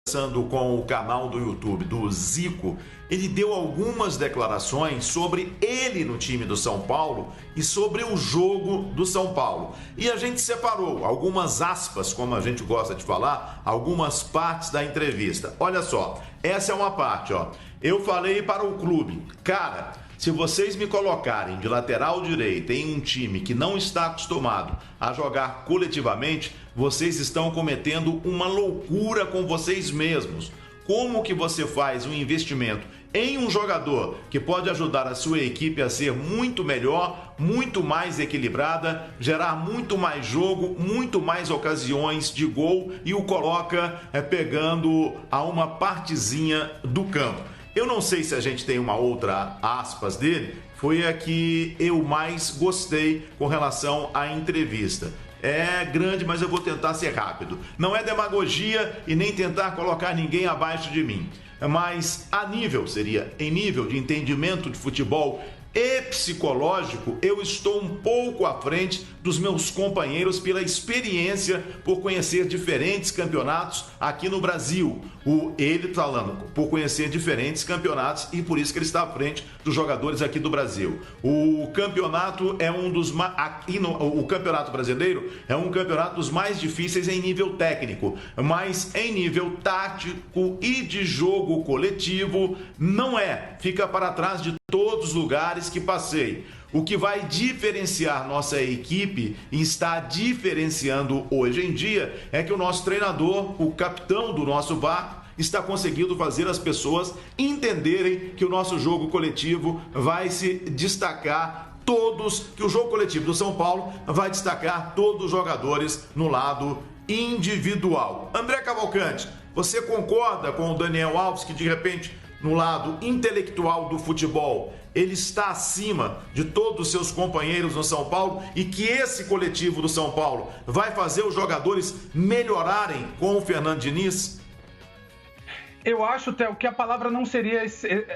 Conversando com o canal do YouTube do Zico, ele deu algumas declarações sobre ele no time do São Paulo e sobre o jogo do São Paulo. E a gente separou algumas aspas, como a gente gosta de falar, algumas partes da entrevista. Olha só, essa é uma parte, ó. Eu falei para o clube, cara, se vocês me colocarem de lateral direito em um time que não está acostumado a jogar coletivamente, vocês estão cometendo uma loucura com vocês mesmos. Como que você faz um investimento em um jogador que pode ajudar a sua equipe a ser muito melhor, muito mais equilibrada, gerar muito mais jogo, muito mais ocasiões de gol e o coloca pegando a uma partezinha do campo? Eu não sei se a gente tem uma outra aspas dele, foi a que eu mais gostei com relação à entrevista. É grande, mas eu vou tentar ser rápido. Não é demagogia e nem tentar colocar ninguém abaixo de mim. Mas em nível de entendimento de futebol e psicológico, eu estou um pouco à frente dos meus companheiros pela experiência por conhecer diferentes campeonatos aqui no Brasil. Ele falando por conhecer diferentes campeonatos e por isso que ele está à frente dos jogadores aqui do Brasil. O campeonato é o Campeonato Brasileiro é um campeonato dos mais difíceis em nível técnico, mas em nível tático e de jogo coletivo não é. Fica para trás de todos os lugares que passei. O que vai diferenciar nossa equipe e está diferenciando hoje em dia é que o nosso treinador, o capitão do nosso barco, está conseguindo fazer as pessoas entenderem que o nosso jogo coletivo vai se destacar que o jogo coletivo do São Paulo vai destacar todos os jogadores no lado individual. André Cavalcante, você concorda com o Daniel Alves que de repente no lado intelectual do futebol, ele está acima de todos os seus companheiros no São Paulo e que esse coletivo do São Paulo vai fazer os jogadores melhorarem com o Fernando Diniz? Eu acho, Theo, que a palavra não seria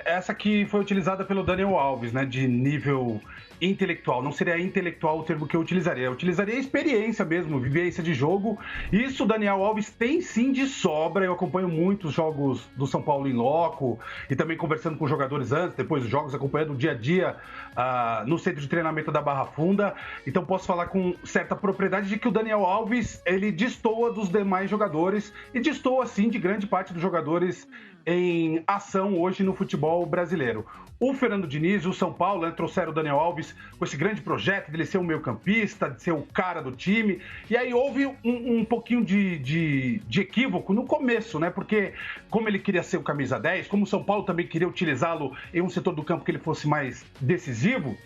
essa que foi utilizada pelo Daniel Alves, né, de nível intelectual. Não seria intelectual o termo que eu utilizaria. Eu utilizaria experiência mesmo, vivência de jogo. Isso o Daniel Alves tem sim de sobra. Eu acompanho muitos jogos do São Paulo em loco e também conversando com jogadores antes, depois dos jogos, acompanhando o dia a dia no centro de treinamento da Barra Funda. Então posso falar com certa propriedade de que o Daniel Alves, ele destoa dos demais jogadores e destoa sim de grande parte dos jogadores em ação hoje no futebol brasileiro. O Fernando Diniz e o São Paulo trouxeram o Daniel Alves com esse grande projeto dele ser um meio-campista, de ser o cara do time. E aí houve um pouquinho de equívoco no começo, né? Porque como ele queria ser o camisa 10, como o São Paulo também queria utilizá-lo em um setor do campo que ele fosse mais decisivo,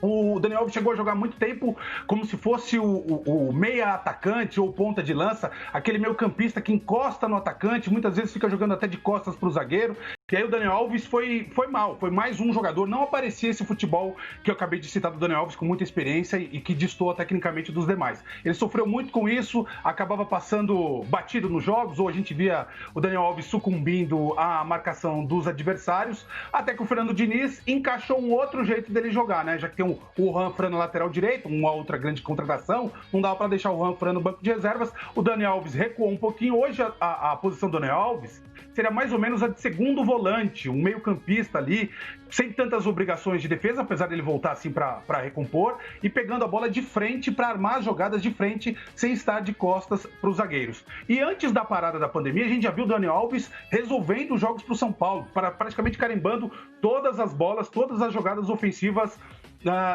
o Daniel Alves chegou a jogar muito tempo como se fosse o meia atacante ou ponta de lança, aquele meio campista que encosta no atacante, muitas vezes fica jogando até de costas para o zagueiro. E aí o Daniel Alves foi mal, foi mais um jogador, não aparecia esse futebol que eu acabei de citar do Daniel Alves com muita experiência e que destoa tecnicamente dos demais. Ele sofreu muito com isso, acabava passando batido nos jogos, ou a gente via o Daniel Alves sucumbindo à marcação dos adversários, até que o Fernando Diniz encaixou um outro jeito dele jogar, né? Já que tem o Juan Fran na lateral direito, uma outra grande contratação, não dava para deixar o Juan Fran no banco de reservas, o Daniel Alves recuou um pouquinho. Hoje a posição do Daniel Alves seria mais ou menos a de segundo volante, um meio-campista ali, sem tantas obrigações de defesa, apesar dele voltar assim para recompor, e pegando a bola de frente para armar as jogadas de frente, sem estar de costas para os zagueiros. E antes da parada da pandemia, a gente já viu o Daniel Alves resolvendo os jogos para o São Paulo, praticamente carimbando todas as bolas, todas as jogadas ofensivas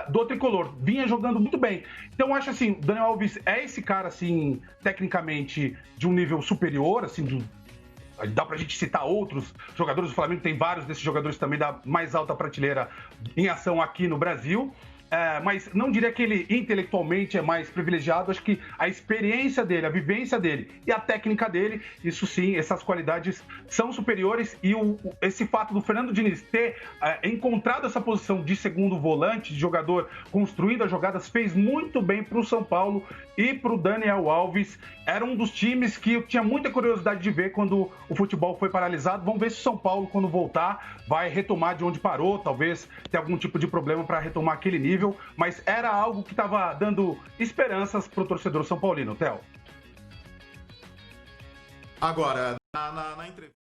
do tricolor. Vinha jogando muito bem. Então eu acho assim, o Daniel Alves é esse cara assim, tecnicamente de um nível superior, assim, dá pra gente citar outros jogadores do Flamengo, tem vários desses jogadores também da mais alta prateleira em ação aqui no Brasil. Mas não diria que ele intelectualmente é mais privilegiado. Acho que a experiência dele, a vivência dele e a técnica dele, isso sim, essas qualidades são superiores. E esse fato do Fernando Diniz ter encontrado essa posição de segundo volante, de jogador construindo as jogadas, fez muito bem para o São Paulo e para o Daniel Alves. Era um dos times que eu tinha muita curiosidade de ver quando o futebol foi paralisado. Vamos ver se o São Paulo, quando voltar, vai retomar de onde parou, talvez ter algum tipo de problema para retomar aquele nível. nível, mas era algo que estava dando esperanças para o torcedor são paulino, Theo. Agora, na entrevista...